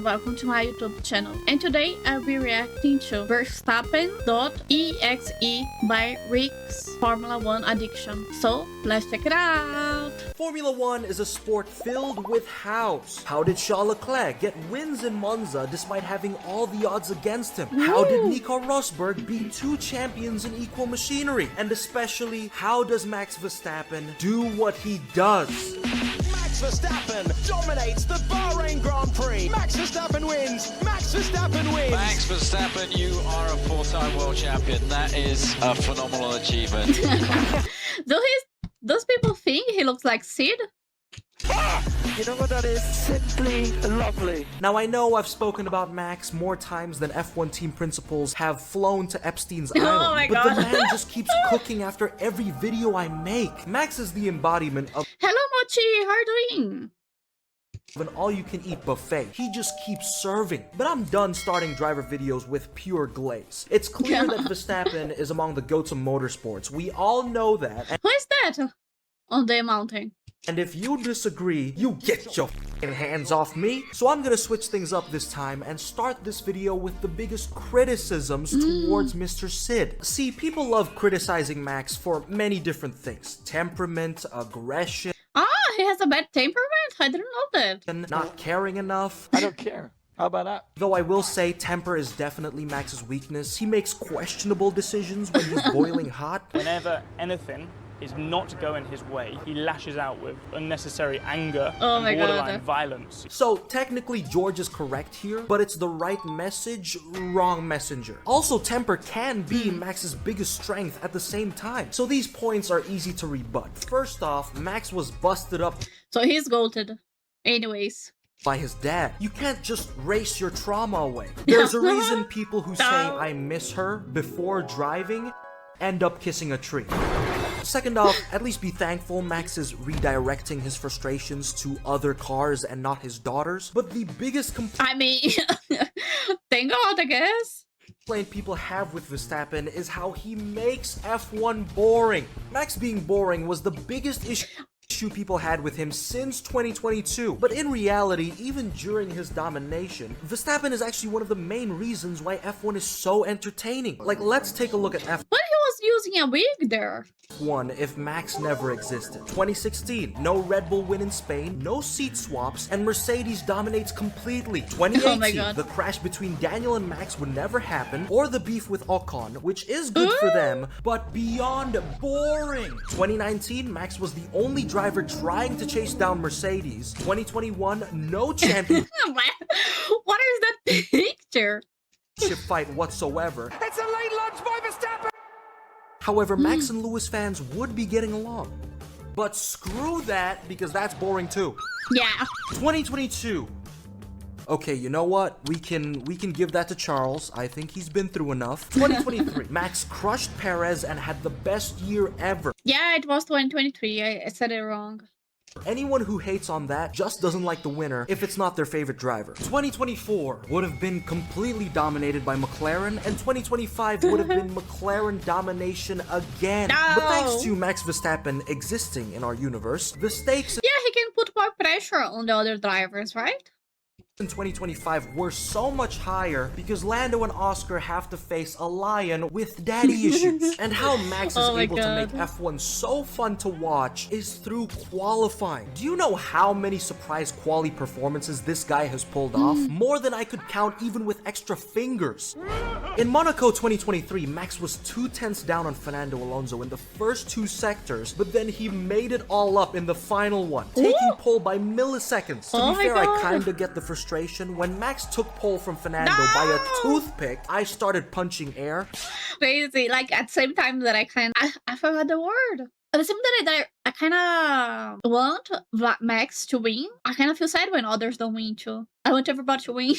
and welcome to my YouTube channel. And today I'll be reacting to Verstappen.exe by Rick's Formula 1 addiction. So let's check it out. Formula 1 is a sport filled with hows. How did Charles Leclerc get wins in Monza despite having all the odds against him? How did Nico Rosberg beat two champions in equal machinery? And especially, how does Max Verstappen do what he does? Max Verstappen dominates the Bahrain Grand Prix. Max Verstappen wins. Max Verstappen wins. Max Verstappen, you are a four-time world champion. That is a phenomenal achievement. Those people think he looks like Sid? You know what that is? Simply lovely. Now I know I've spoken about Max more times than F1 team principals have flown to Epstein's Island, my but God. the man just keeps cooking after every video I make. Max is the embodiment of Hello Mochi, how are you doing? an all-you-can-eat buffet. He just keeps serving. But I'm done starting driver videos with pure glaze. It's clear that Verstappen is among the GOATs of motorsports. We all know that. Who is that on the mountain? And if you disagree, you get your f***ing hands off me. So I'm gonna switch things up this time and start this video with the biggest criticisms towards Mr. Sid. See, people love criticizing Max for many different things. Temperament, aggression, He has a bad temperament? I didn't know that. not caring enough. I don't care. How about that? Though I will say temper is definitely Max's weakness. He makes questionable decisions when he's boiling hot. Whenever anything is not going his way, he lashes out with unnecessary anger Oh my and borderline God. violence. So technically George is correct here, but it's the right message, wrong messenger. Also, temper can be Max's biggest strength at the same time. So these points are easy to rebut. First off, Max was busted up So he's goated. Anyways. by his dad. You can't just race your trauma away. There's a reason people who say I miss her before driving end up kissing a tree. Second off, at least be thankful Max is redirecting his frustrations to other cars and not his daughters. But the biggest I mean, thank God, I guess. complaint people have with Verstappen is how he makes F1 boring. Max being boring was the biggest issue people had with him since 2022. But in reality, even during his domination, Verstappen is actually one of the main reasons why F1 is so entertaining. Like, let's take a look at F1. But he was using a wig there. If Max never existed. 2016, no Red Bull win in Spain, no seat swaps, and Mercedes dominates completely. 2018, Oh my God. the crash between Daniel and Max would never happen, or the beef with Ocon, which is good for them, but beyond boring. 2019, Max was the only driver trying to chase down Mercedes. 2021, no championship What is that picture? fight whatsoever. It's a late lunch by Verstappen. However, Max and Lewis fans would be getting along. But screw that, because that's boring too. Yeah. 2022. Okay, you know what? We can give that to Charles. I think he's been through enough. 2023. Max crushed Perez and had the best year ever. Yeah, it was 2023. I said it wrong. Anyone who hates on that just doesn't like the winner if it's not their favorite driver. 2024 would have been completely dominated by McLaren, and 2025 would have been McLaren domination again. No. But thanks to Max Verstappen existing in our universe, the stakes Yeah, he can put more pressure on the other drivers, right? in 2025 were so much higher because Lando and Oscar have to face a lion with daddy issues. And how Max is Oh my able to make God. F1 so fun to watch is through qualifying. Do you know how many surprise quali performances this guy has pulled off? More than I could count even with extra fingers. In Monaco 2023, Max was 2/10 down on Fernando Alonso in the first two sectors, but then he made it all up in the final one, taking pole by milliseconds. To Oh be my fair, I God. kinda get the frustration. When Max took pole from Fernando by a toothpick, I started punching air. Crazy. Like at the same time that I forgot the word. At the same time that I kind of want Max to win, I kind of feel sad when others don't win too. I want everybody to win.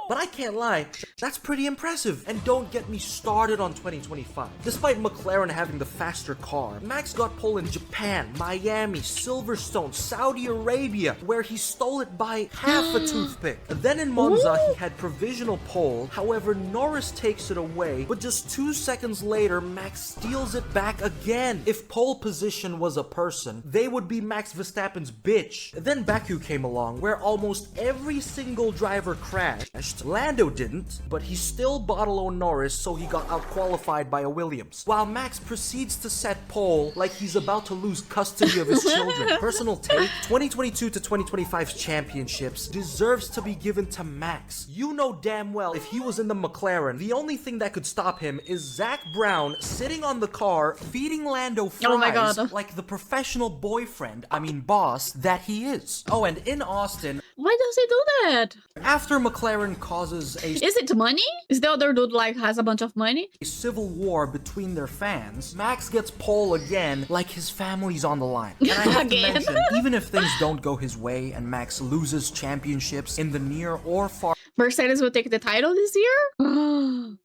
But I can't lie, that's pretty impressive. And don't get me started on 2025. Despite McLaren having the faster car, Max got pole in Japan, Miami, Silverstone, Saudi Arabia, where he stole it by half a toothpick. Then in Monza, he had provisional pole. However, Norris takes it away, but just 2 seconds later, Max steals it back again. If pole position was a person, they would be Max Verstappen's bitch. Then Baku came along, where almost every single driver crashed. Lando didn't, but he still bottled Norris, so he got out-qualified by a Williams. While Max proceeds to set pole like he's about to lose custody of his children. Personal take, 2022 to 2025's championships deserves to be given to Max. You know damn well if he was in the McLaren, the only thing that could stop him is Zach Brown sitting on the car feeding Lando fries Oh my God. like the professional boss that he is. Oh, and in Austin, Why does he do that? after McLaren causes Is it money? Is the other dude like has a bunch of money? a civil war between their fans, Max gets pole again like his family's on the line. And I have to Again? mention, even if things don't go his way and Max loses championships in the near or far Mercedes will take the title this year?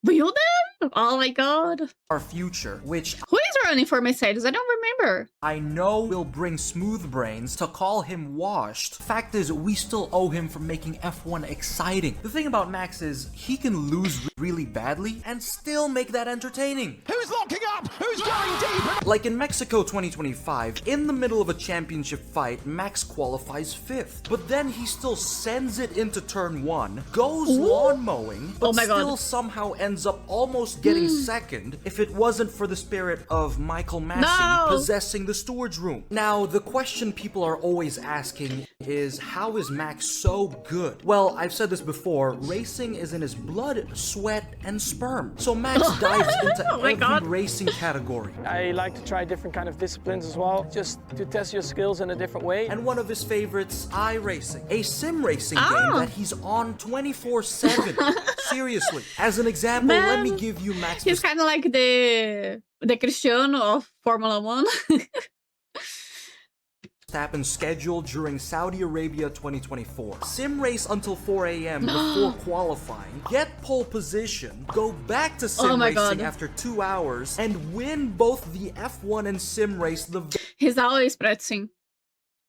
Will them? Oh my god. future, which Who is running for Mercedes? I don't remember. I know will bring smooth brains to call him washed. Fact is, we still owe him for making F1 exciting. The thing about Max is, he can lose really badly and still make that entertaining. Who's locking up? Who's going deep? Like in Mexico 2025, in the middle of a championship fight, Max qualifies 5th. But then he still sends it into turn 1, goes lawn mowing, but Oh my God. still somehow ends up almost getting second if it wasn't for the spirit of Michael Massey No. possessing the steward's room. Now, the question people are always asking is, how is Max so good? Well, I've said this before, racing is in his blood, sweat, and sperm. So Max dives into Oh my every God. racing category. I like to try different kind of disciplines as well, just to test your skills in a different way. And one of his favorites, iRacing, a sim racing game that he's on 24/7. Seriously. As an example, let me Man, give you Max He's kind of like the Cristiano of Formula 1. Verstappen's schedule during Saudi Arabia 2024. Sim race until 4 a.m. before qualifying, get pole position, go back to sim Oh my racing God. after 2 hours, and win both the F1 and sim race the He's always practicing.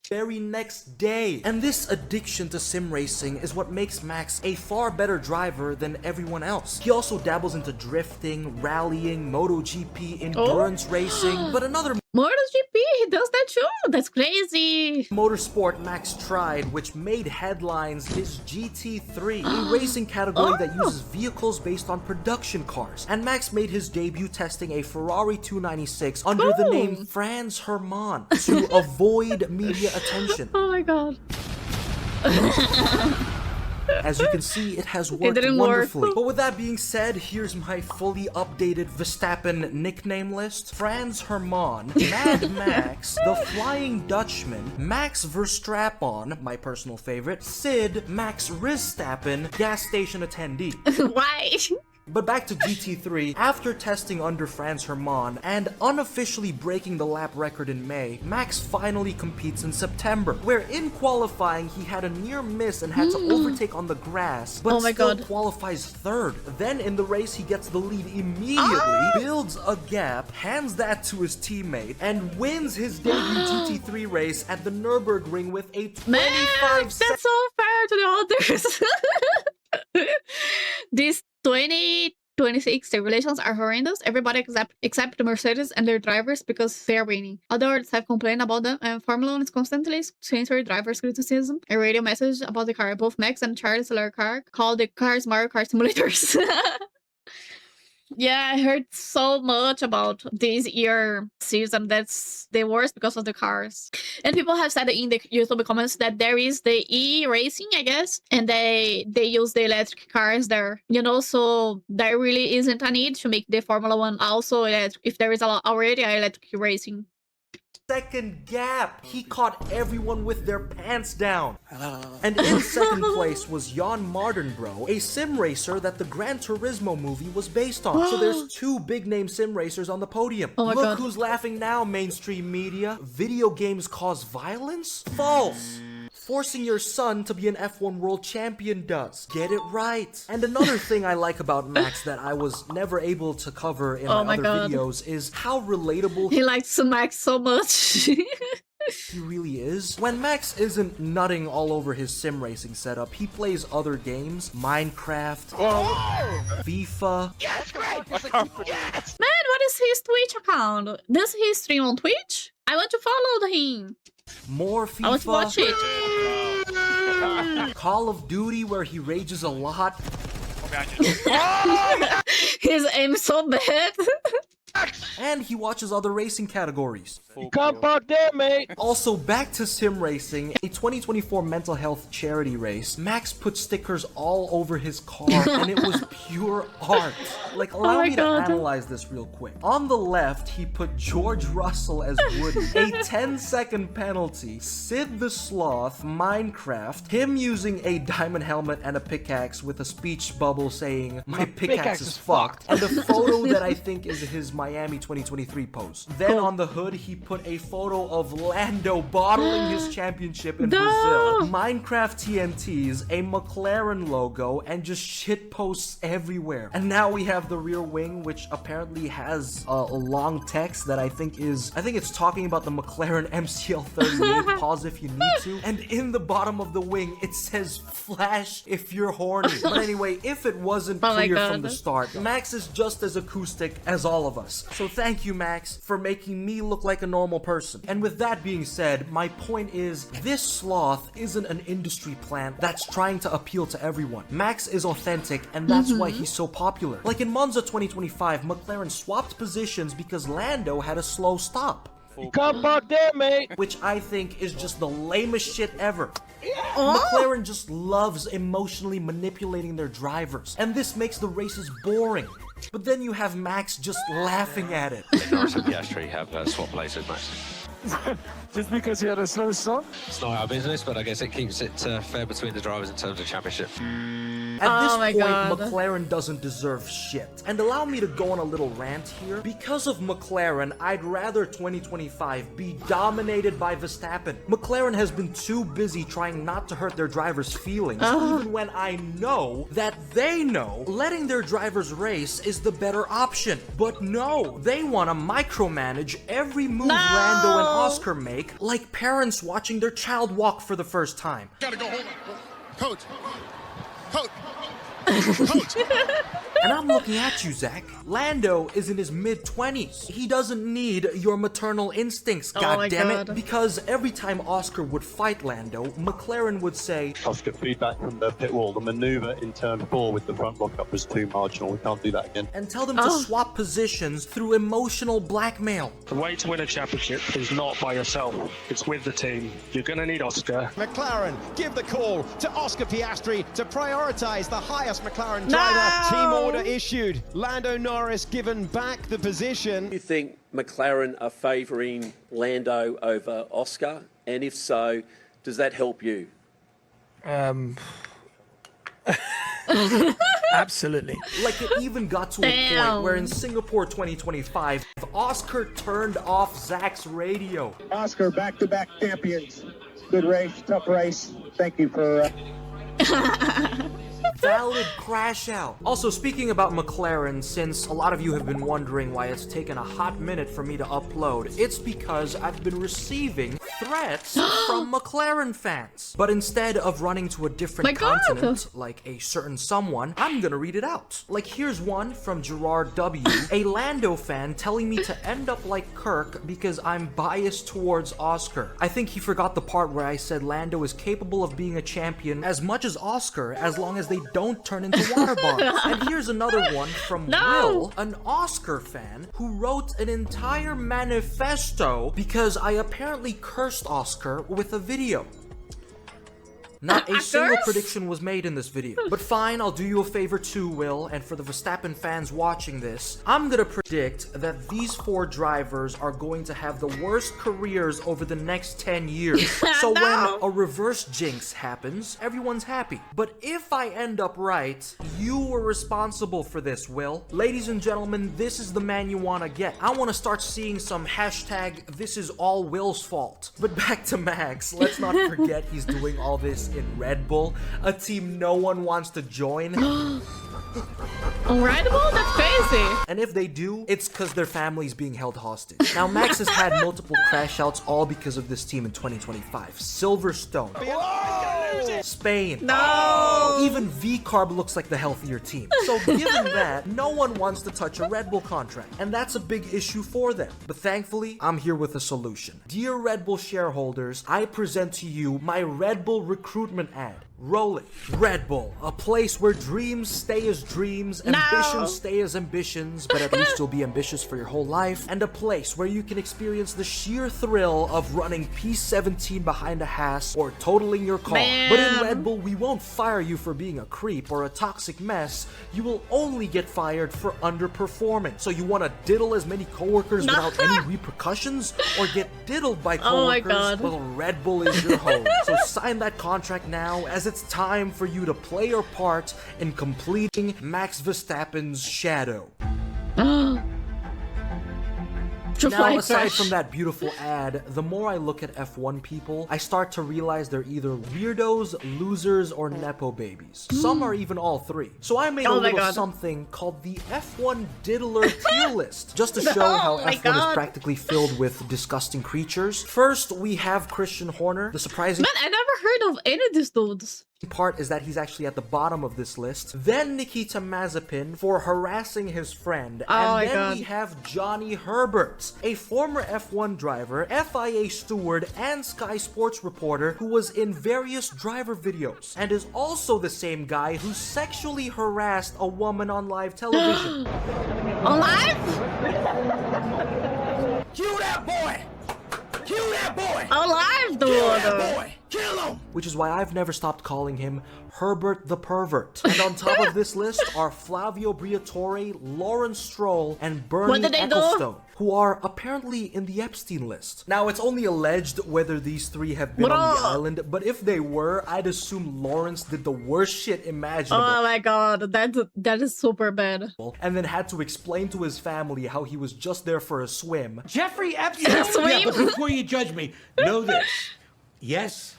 very next day. And this addiction to sim racing is what makes Max a far better driver than everyone else. He also dabbles into drifting, rallying, MotoGP, endurance racing, but another MotoGP, he does that too. That's crazy. motorsport Max tried, which made headlines, is GT3, a racing category that uses vehicles based on production cars. And Max made his debut testing a Ferrari 296 under the name Franz Hermann to avoid media attention. Oh my god. As you can see, it has worked didn't work. wonderfully. But with that being said, here's my fully updated Verstappen nickname list. Franz Hermann, Mad Max, The Flying Dutchman, Max Verstappen, my personal favorite, Sid, Max Rizstappen, gas station attendee. Why? But back to GT3, after testing under Franz Hermann and unofficially breaking the lap record in May, Max finally competes in September, where in qualifying he had a near miss and had to overtake on the grass, but Oh my still God. qualifies 3rd. Then in the race he gets the lead immediately, builds a gap, hands that to his teammate, and wins his debut GT3 race at the Nürburgring with a 25 Man, that's so fair to the others. These 2026 regulations are horrendous. Everybody except the Mercedes and their drivers because they're winning. Others have complained about them, and Formula 1 is constantly censoring drivers' criticism. A radio message about the car. Both Max and Charles Leclerc called the cars Mario Kart simulators. Yeah, I heard so much about this year season that's the worst because of the cars. And people have said in the YouTube comments that there is the e-racing, I guess, and they use the electric cars there. You know, so there really isn't a need to make the Formula 1 also electric if there is already electric racing. Second gap. He caught everyone with their pants down. And in second place was Jan Mardenbro, a sim racer that the Gran Turismo movie was based on. So there's 2 big name sim racers on the podium. Oh my Look God. who's laughing now, mainstream media. Video games cause violence? False. forcing your son to be an F1 world champion does. Get it right. And another thing I like about Max that I was never able to cover in my other videos is how relatable He likes Max so much. he really is. When Max isn't nutting all over his sim racing setup, he plays other games, Minecraft, FIFA. Man, what is his Twitch account? Does he stream on Twitch? I want to follow him. More FIFA. I want to watch it. Call of Duty, where he rages a lot. His aim is so bad. And he watches other racing categories. You can't park there, mate. Also, back to sim racing, a 2024 mental health charity race. Max put stickers all over his car, and it was pure art. Like, allow me to analyze this real quick. On the left, he put George Russell as Woody, a 10-second penalty, Sid the Sloth, Minecraft, him using a diamond helmet and a pickaxe with a speech bubble saying, "My pickaxe is fucked," and a photo that I think is his Miami 2023 pose. Then on the hood, he put a photo of Lando bottling his championship in Brazil, Minecraft TNTs, a McLaren logo, and just shit posts everywhere. And now we have the rear wing, which apparently has a long text that I think it's talking about the McLaren MCL38. Pause if you need to. And in the bottom of the wing, it says "Flash if you're horny." But anyway, if it wasn't clear from the start, Max is just as acoustic as all of us. So thank you, Max, for making me look like a normal person. And with that being said, my point is, this sloth isn't an industry plant that's trying to appeal to everyone. Max is authentic, and that's why he's so popular. Like in Monza 2025, McLaren swapped positions because Lando had a slow stop. You can't park there, mate. Which I think is just the lamest shit ever. McLaren just loves emotionally manipulating their drivers, and this makes the races boring. But then you have Max just laughing at it. Norris and Piastri have swapped places, Max. Just because he had a slow start? It's not our business, but I guess it keeps it fair between the drivers in terms of championship. At this point, McLaren doesn't deserve shit. And allow me to go on a little rant here. Because of McLaren, I'd rather 2025 be dominated by Verstappen. McLaren has been too busy trying not to hurt their drivers' feelings, even when I know that they know letting their drivers race is the better option. But no, they want to micromanage every move Lando and Oscar make, like parents watching their child walk for the first time. Gotta go home. Coach. Coach. And I'm looking at you, Zach. Lando is in his mid-20s. He doesn't need your maternal instincts, goddammit. Because every time Oscar would fight Lando, McLaren would say, Oscar, feedback from the pit wall. The maneuver in turn 4 with the front lockup was too marginal. We can't do that again. And tell them to swap positions through emotional blackmail. The way to win a championship is not by yourself. It's with the team. You're going to need Oscar. McLaren give the call to Oscar Piastri to prioritise the highest McLaren driver. Team order issued. Lando Norris given back the position. Do you think McLaren are favouring Lando over Oscar? And if so, does that help you? Absolutely. Like it even got to a point where in Singapore 2025, Oscar turned off Zach's radio. Oscar, back-to-back champions. Good race, tough race. Thank you for... Valid crash out. Also, speaking about McLaren, since a lot of you have been wondering why it's taken a hot minute for me to upload, it's because I've been receiving threats from McLaren fans. But instead of running to a different continent, like a certain someone, I'm gonna read it out. Like, here's one from Gerard W., a Lando fan telling me to end up like Kirk because I'm biased towards Oscar. I think he forgot the part where I said Lando is capable of being a champion as much as Oscar, as long as they don't turn into water bombs. And here's another one from Will, an Oscar fan, who wrote an entire manifesto because I apparently cursed Oscar with a video. Not a Of single course. prediction was made in this video. But fine, I'll do you a favor too, Will, and for the Verstappen fans watching this, I'm gonna predict that these 4 drivers are going to have the worst careers over the next 10 years. So No. when a reverse jinx happens, everyone's happy. But if I end up right, you were responsible for this, Will. Ladies and gentlemen, this is the man you wanna get. I wanna start seeing some hashtag this is all Will's fault. But back to Max, let's not forget he's doing all this in Red Bull, a team no one wants to join. Unrideable? That's crazy. And if they do, it's because their family's being held hostage. Now, Max has had multiple crash outs all because of this team in 2025. Silverstone. Spain. No. Even V-Carb looks like the healthier team. So given that, no one wants to touch a Red Bull contract. And that's a big issue for them. But thankfully, I'm here with a solution. Dear Red Bull shareholders, I present to you my Red Bull recruitment ad. Roll it. Red Bull, a place where dreams stay as dreams, ambitions stay as ambitions, but at least you'll be ambitious for your whole life, and a place where you can experience the sheer thrill of running P17 behind a Haas or totaling your car. Man. But in Red Bull, we won't fire you for being a creep or a toxic mess. You will only get fired for underperforming. So you want to diddle as many coworkers without any repercussions, or get diddled by Oh my coworkers? God. Well, Red Bull is your home. So sign that contract now, as it's time for you to play your part in completing Max Verstappen's shadow. Now, aside from that beautiful ad, the more I look at F1 people, I start to realize they're either weirdos, losers, or nepo babies. Some are even all 3. So I made a little something called the F1 Diddler tier list, just to show how F1 is practically filled with disgusting creatures. First, we have Christian Horner. The surprising Man, I never heard of any of these dudes. part is that he's actually at the bottom of this list. Then Nikita Mazepin for harassing his friend. And then we have Johnny Herbert, a former F1 driver, FIA steward, and Sky Sports reporter who was in various driver videos, and is also the same guy who sexually harassed a woman on live television. On live? Kill that boy! Kill that boy! On live, dude! Kill that boy! Kill him! Which is why I've never stopped calling him Herbert the Pervert. And on top of this list are Flavio Briatore, Lawrence Stroll, and Bernie Ecclestone, who are apparently in the Epstein list. Now, it's only alleged whether these 3 have been on the island, but if they were, I'd assume Lawrence did the worst shit imaginable. Oh my god, that is super bad. And then had to explain to his family how he was just there for a swim. Jeffrey Epstein! Yeah, but before you judge me, know this. Yes,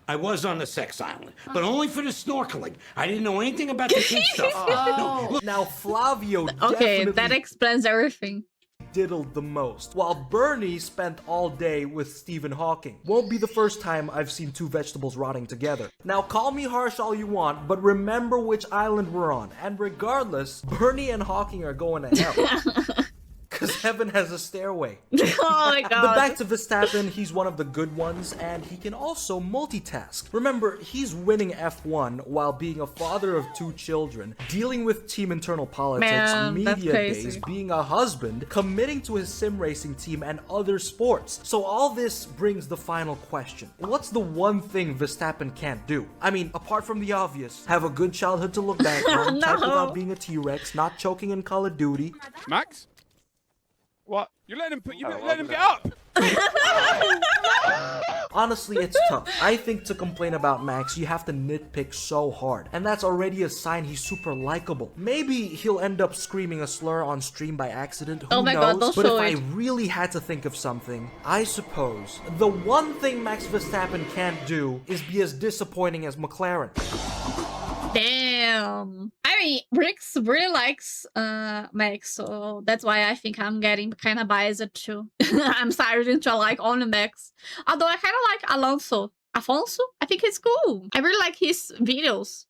I was on the sex island, but only for the snorkeling. I didn't know anything about the kid stuff. No, now, Flavio okay, that explains everything. Diddled the most, while Bernie spent all day with Stephen Hawking. Won't be the first time I've seen 2 vegetables rotting together. Now, call me harsh all you want, but remember which island we're on. And regardless, Bernie and Hawking are going to hell. Because heaven has a stairway. Oh my god. But back to Verstappen, he's one of the good ones, and he can also multitask. Remember, he's winning F1 while being a father of 2 children, dealing with team internal politics, media days, being a husband, committing to his sim racing team, and other sports. So all this brings the final question. What's the one thing Verstappen can't do? I mean, apart from the obvious, have a good childhood to look back on, type without being a T-Rex, not choking in Call of Duty. Max? What? You let him let him get up! Honestly, it's tough. I think to complain about Max, you have to nitpick so hard. And that's already a sign he's super likable. Maybe he'll end up screaming a slur on stream by accident, who knows? But if I really had to think of something, I suppose the one thing Max Verstappen can't do is be as disappointing as McLaren. Damn. I mean, Brix really likes Max, so that's why I think I'm getting kind of biased too. I'm starting to like only Max. Although I kind of like Alonso. Afonso? I think he's cool. I really like his videos.